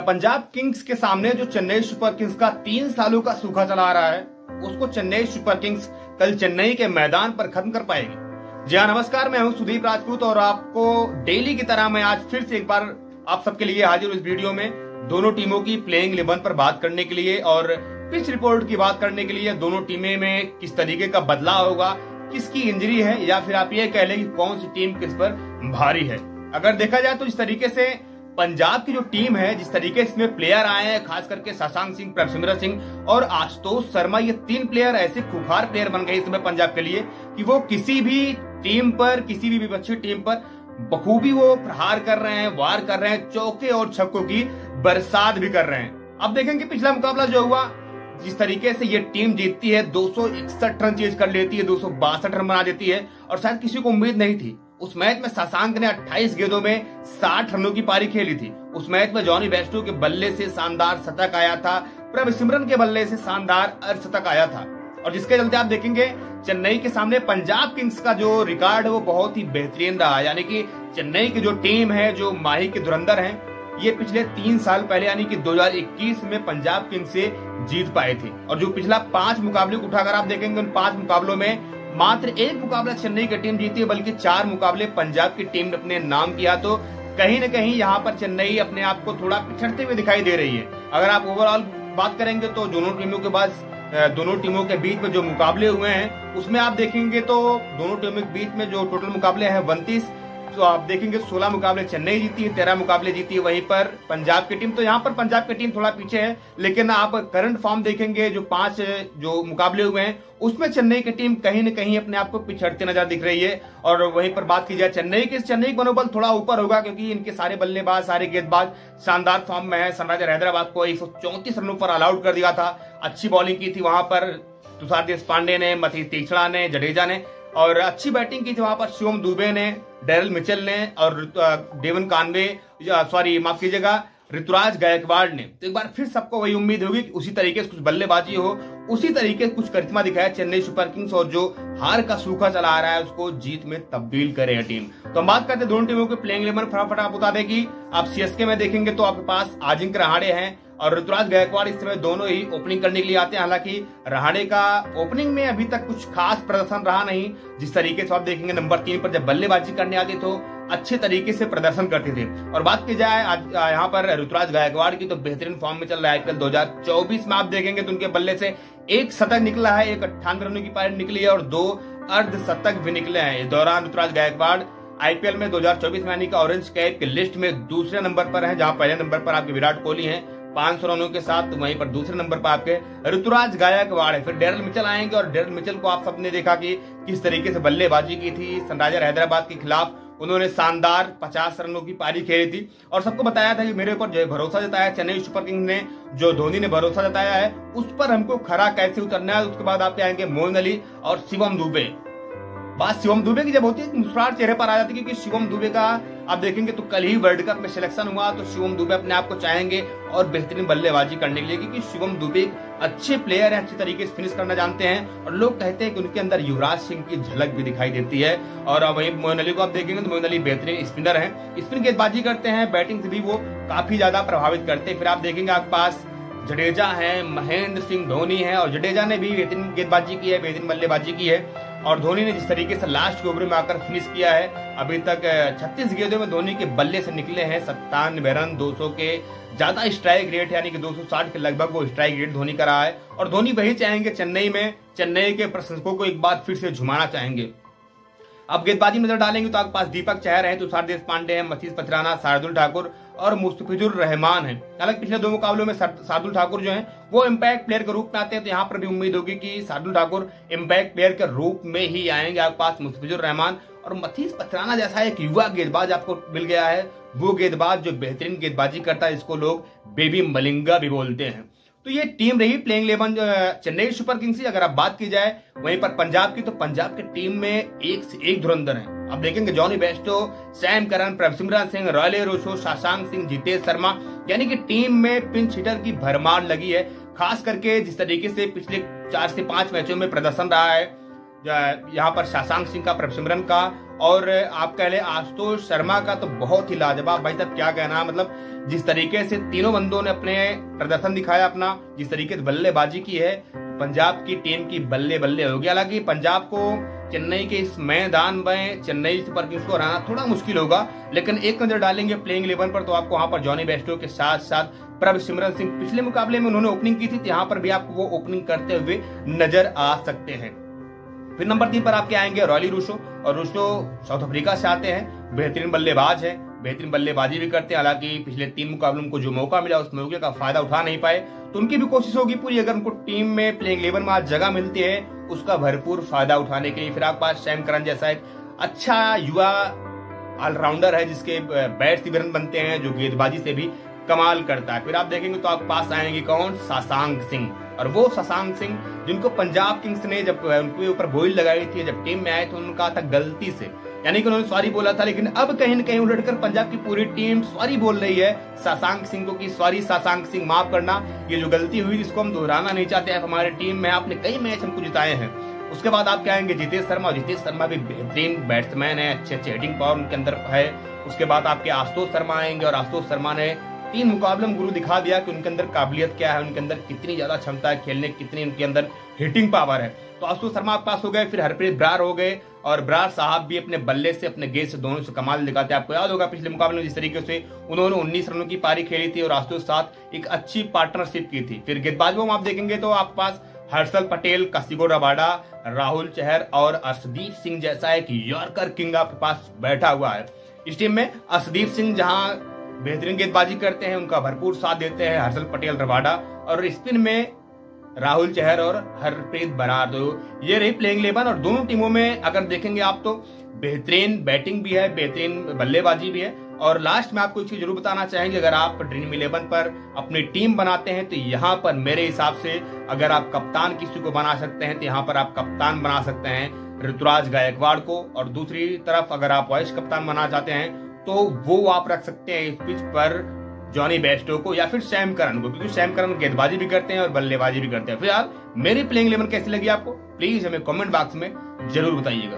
Punjab Kings के सामने जो चेन्नई सुपर किंग्स का 3 सालों का सूखा चला आ रहा है, उसको चेन्नई सुपर किंग्स कल चेन्नई के मैदान पर खत्म कर पाएगी। जी हाँ, नमस्कार, मैं हूं सुदीप राजपूत और आपको डेली की तरह मैं आज फिर से एक बार आप सबके लिए हाजिर हूं इस वीडियो में दोनों टीमों की प्लेइंग 11 पर बात करने के लिए और पिच रिपोर्ट की बात करने के लिए। दोनों टीमें में किस तरीके का बदलाव होगा, किसकी इंजरी है, या फिर आप ये कह लें कि कौन सी टीम किस पर भारी है। अगर देखा जाए तो इस तरीके से पंजाब की जो टीम है, जिस तरीके से इसमें प्लेयर आए हैं, खास करके शशांक सिंह, प्रभसिमरन सिंह और आशुतोष शर्मा, ये 3 प्लेयर ऐसे खूंखार प्लेयर बन गए इस समय पंजाब के लिए कि वो किसी भी टीम पर, किसी भी विपक्षी टीम पर बखूबी वो प्रहार कर रहे हैं, वार कर रहे हैं, चौके और छक्कों की बरसात भी कर रहे हैं। अब देखेंगे पिछला मुकाबला जो हुआ, जिस तरीके से ये टीम जीतती है, 261 रन चेज कर लेती है, 262 रन बना देती है और शायद किसी को उम्मीद नहीं थी। उस मैच में शशांक ने 28 गेंदों में 60 रनों की पारी खेली थी। उस मैच में जॉनी बेस्टो के बल्ले से शानदार शतक आया था, प्रभसिमरन के बल्ले से शानदार अर्धशतक आया था और जिसके चलते आप देखेंगे चेन्नई के सामने पंजाब किंग्स का जो रिकॉर्ड है वो बहुत ही बेहतरीन रहा। यानी कि चेन्नई की जो टीम है, जो माही के धुरंधर हैं, ये पिछले 3 साल पहले यानी कि 2021 में पंजाब किंग्स से जीत पाए थे और जो पिछला 5 मुकाबले को उठाकर आप देखेंगे उन 5 मुकाबलों में मात्र 1 मुकाबला चेन्नई की टीम जीती है, बल्कि 4 मुकाबले पंजाब की टीम ने अपने नाम किया। तो कहीं न कहीं यहाँ पर चेन्नई अपने आप को थोड़ा पिछड़ते हुए दिखाई दे रही है। अगर आप ओवरऑल बात करेंगे तो दोनों टीमों के बीच में जो मुकाबले हुए हैं उसमें आप देखेंगे तो दोनों टीमों के बीच में जो टोटल मुकाबले हैं 29, तो आप देखेंगे 16 मुकाबले चेन्नई जीती है, 13 मुकाबले जीती है वहीं पर पंजाब की टीम। तो यहाँ पर पंजाब की टीम थोड़ा पीछे है, लेकिन आप करंट फॉर्म देखेंगे जो 5 जो मुकाबले हुए हैं उसमें चेन्नई की टीम कहीं न कहीं अपने आप को पिछड़ते नजर दिख रही है। और वहीं पर बात की जाए चेन्नई का मनोबल थोड़ा ऊपर होगा क्योंकि इनके सारे बल्लेबाज, सारे गेंदबाज शानदार फॉर्म में है। सनराइजर हैदराबाद को 134 रनों पर ऑल आउट कर दिया था। अच्छी बॉलिंग की थी वहां पर तुषार देशपांडे ने, मथीस तीक्षणा ने, जडेजा ने, और अच्छी बैटिंग की थी वहां पर शिवम दुबे ने, डेरिल मिचेल ने और डेवन कानवे, माफ कीजिएगा, ऋतुराज गायकवाड़ ने। तो एक बार फिर सबको वही उम्मीद होगी कि उसी तरीके से कुछ बल्लेबाजी हो, उसी तरीके से कुछ करिश्मा दिखाए चेन्नई सुपर किंग्स और जो हार का सूखा चला आ रहा है उसको जीत में तब्दील करे टीम। तो हम बात करते हैं दोनों टीमों के प्लेइंग 11 फटाफट आप बता दें कि आप सीएसके में देखेंगे तो आपके पास अजिंक्य रहाणे हैं और ऋतुराज गायकवाड़ इस समय दोनों ही ओपनिंग करने के लिए आते हैं। हालांकि रहाणे का ओपनिंग में अभी तक कुछ खास प्रदर्शन रहा नहीं। जिस तरीके से आप देखेंगे नंबर 3 पर जब बल्लेबाजी करने आते तो अच्छे तरीके से प्रदर्शन करते थे। और बात की जाए आज यहाँ पर ऋतुराज गायकवाड़ की तो बेहतरीन फॉर्म में चल रहा है। आईपीएल 2024 में आप देखेंगे तो उनके बल्ले से 1 शतक निकला है, 98 रनों की पारी निकली है और 2 अर्धशतक भी निकले हैं। इस दौरान ऋतुराज गायकवाड़ आईपीएल में 2024 में यानी कि ऑरेंज कैप की लिस्ट में दूसरे नंबर पर है, जहां पहले नंबर पर आपके विराट कोहली हैं 500 रनों के साथ, वहीं पर दूसरे नंबर पर आपके ऋतुराज गायकवाड़ है। फिर डेरिल मिचेल आएंगे और डेरिल मिचेल को आप सबने देखा कि किस तरीके से बल्लेबाजी की थी सनराइजर हैदराबाद के खिलाफ। उन्होंने शानदार 50 रनों की पारी खेली थी और सबको बताया था कि मेरे ऊपर जो भरोसा जताया चेन्नई सुपर किंग्स ने, जो धोनी ने भरोसा जताया है उस पर हमको खरा कैसे उतरना है। उसके बाद आपके आएंगे मोइन अली और शिवम दुबे। बात शिवम दुबे की जब होती है मुस्कुराहट चेहरे पर आ जाती है, क्योंकि शिवम दुबे का आप देखेंगे तो कल ही वर्ल्ड कप में सिलेक्शन हुआ तो शिवम दुबे अपने आप को चाहेंगे और बेहतरीन बल्लेबाजी करने के लिए, क्योंकि शिवम दुबे अच्छे प्लेयर हैं, अच्छी तरीके से फिनिश करना जानते हैं और लोग कहते हैं कि उनके अंदर युवराज सिंह की झलक भी दिखाई देती है। और वहीं मोइन अली को आप देखेंगे तो मोइन अली बेहतरीन स्पिनर हैं, स्पिन गेंदबाजी करते हैं, बैटिंग से भी वो काफी ज्यादा प्रभावित करते हैं। फिर आप देखेंगे आपके पास जडेजा है, महेंद्र सिंह धोनी है और जडेजा ने भी बेहतरीन गेंदबाजी की है, बेहतरीन बल्लेबाजी की है। और धोनी ने जिस तरीके से लास्ट के ओवर में आकर फिनिश किया है, अभी तक 36 गेंदों में धोनी के बल्ले से निकले हैं 97 रन, 200 के ज्यादा स्ट्राइक रेट यानी कि 260 के लगभग वो स्ट्राइक रेट धोनी का रहा है। और धोनी वही चाहेंगे चेन्नई में, चेन्नई के प्रशंसकों को एक बार फिर से झुमाना चाहेंगे। अब गेंदबाजी में नजर डालेंगे तो आपके पास दीपक चहर है, तुषार देशपांडे है, मथीस पथराना, शार्दुल ठाकुर और मुस्तफिजुर रहमान है। हालांकि पिछले 2 मुकाबलों में शार्दुल ठाकुर जो है वो इम्पैक्ट प्लेयर के रूप में आते हैं, तो यहाँ पर भी उम्मीद होगी कि शार्दुल ठाकुर इम्पैक्ट प्लेयर के रूप में ही आएंगे। आपके पास मुस्तफिजुर रहमान और मथीस पथराना जैसा एक युवा गेंदबाज आपको मिल गया है, वो गेंदबाज जो बेहतरीन गेंदबाजी करता है, इसको लोग बेबी मलिंगा भी बोलते हैं। तो ये टीम रही प्लेइंग 11 चेन्नई सुपर किंग्स की। अगर आप बात की जाए वहीं पर पंजाब की, तो पंजाब की टीम में एक से एक धुरंधर है। आप देखेंगे Jonny Bairstow, Sam Curran, Prabhsimran Singh, Rilee Rossouw, Shashank Singh, Jitesh Sharma, यानी कि टीम में पिंच हिटर की भरमार लगी है। खास करके जिस तरीके से पिछले 4 से 5 मैचों में प्रदर्शन रहा है यहाँ पर शशांक सिंह का, प्रभसिमरन का और आप कह ले आशुतोष शर्मा का तो बहुत ही लाजवाब, भाई साहब क्या कहना, मतलब जिस तरीके से तीनों बंदों ने अपने प्रदर्शन दिखाया अपना, जिस तरीके से बल्लेबाजी की है, पंजाब की टीम की बल्ले बल्ले हो गया। हालांकि पंजाब को चेन्नई के इस मैदान में चेन्नई सुपर किंग्स को हराना थोड़ा मुश्किल होगा, लेकिन एक नजर डालेंगे प्लेइंग 11 पर तो आपको वहां पर जॉनी बेस्टो के साथ साथ प्रभसिमरन सिंह, पिछले मुकाबले में उन्होंने ओपनिंग की थी, तो यहाँ पर भी आपको वो ओपनिंग करते हुए नजर आ सकते हैं। फिर नंबर 3 पर आपके आएंगे रॉली रूसो, और रूसो साउथ अफ्रीका से आते हैं, बेहतरीन बल्लेबाज है, बेहतरीन बल्लेबाजी भी करते हैं। हालांकि पिछले 3 मुकाबलों को जो मौका मिला उस मौके का फायदा उठा नहीं पाए, तो उनकी भी कोशिश होगी पूरी, अगर उनको टीम में प्लेइंग 11 में आज जगह मिलती है उसका भरपूर फायदा उठाने के लिए। फिर आपके पास सैम करन जैसा एक अच्छा युवा ऑलराउंडर है जिसके बैट से भी रन बनते हैं, जो गेंदबाजी से भी कमाल करता है। फिर आप देखेंगे तो आपके पास आएंगे कौन, शशांक सिंह, और वो शशांक सिंह जिनको पंजाब किंग्स ने जब उनके ऊपर बोइल लगाई थी, जब टीम में आए तो उनका था गलती से, यानी कि उन्होंने सॉरी बोला था, लेकिन अब कहीं न कहीं उलटकर पंजाब की पूरी टीम सॉरी बोल रही है शशांक सिंह को कि सॉरी शशांक सिंह, माफ करना, ये जो गलती हुई इसको हम दोहराना नहीं चाहते हैं, हमारे टीम में आपने कई मैच हमको जिताए हैं। उसके बाद आप क्या आएंगे जितेश शर्मा, जितेश शर्मा भी बेहतरीन बैट्समैन है, अच्छे अच्छे हिटिंग पावर उनके अंदर है। उसके बाद आपके आशुतोष शर्मा आएंगे, और आशुतोष शर्मा ने 3 मुकाबले में गुरु दिखा दिया कि उनके अंदर काबिलियत क्या है, उनके अंदर कितनी ज्यादा क्षमता है खेलने, कितनी उनके अंदर हिटिंग पावर है। तो आशुतोष शर्मा आपके पास हो गए। फिर हरप्रीत बरार हो गए, और बरार साहब भी अपने बल्ले से, अपने गेंद से, दोनों से कमाल दिखाते हैं। आपको याद होगा पिछले मुकाबले में जिस तरीके से उन्होंने 19 रनों की पारी खेली थी और आशुतोष साथ एक अच्छी पार्टनरशिप की थी। फिर गेंदबाजों में आप देखेंगे तो आपके पास हर्षल पटेल, कसिगो रबाडा, राहुल चहर और अर्शदीप सिंह जैसा एक यॉर्कर किंग आपके पास बैठा हुआ है। इस टीम में अर्शदीप सिंह जहां बेहतरीन गेंदबाजी करते हैं, उनका भरपूर साथ देते हैं हर्षल पटेल, रबाडा, और स्पिन में राहुल चहर और हरप्रीत बरार। तो ये रही प्लेइंग 11, और दोनों टीमों में अगर देखेंगे आप तो बेहतरीन बैटिंग भी है, बेहतरीन बल्लेबाजी भी है। और लास्ट में आपको एक चीज जरूर बताना चाहेंगे, अगर आप ड्रीम 11 पर अपनी टीम बनाते हैं तो यहाँ पर मेरे हिसाब से अगर आप कप्तान किसी को बना सकते हैं तो यहाँ पर आप कप्तान बना सकते हैं ऋतुराज गायकवाड़ को, और दूसरी तरफ अगर आप वाइस कप्तान बनाना चाहते हैं तो वो आप रख सकते हैं इस पिच पर जॉनी बेस्टो को या फिर सैम करन को, क्योंकि सैम करन गेंदबाजी भी करते हैं और बल्लेबाजी भी करते हैं। फिर यार मेरी प्लेइंग 11 कैसी लगी आपको, प्लीज हमें कमेंट बॉक्स में जरूर बताइएगा।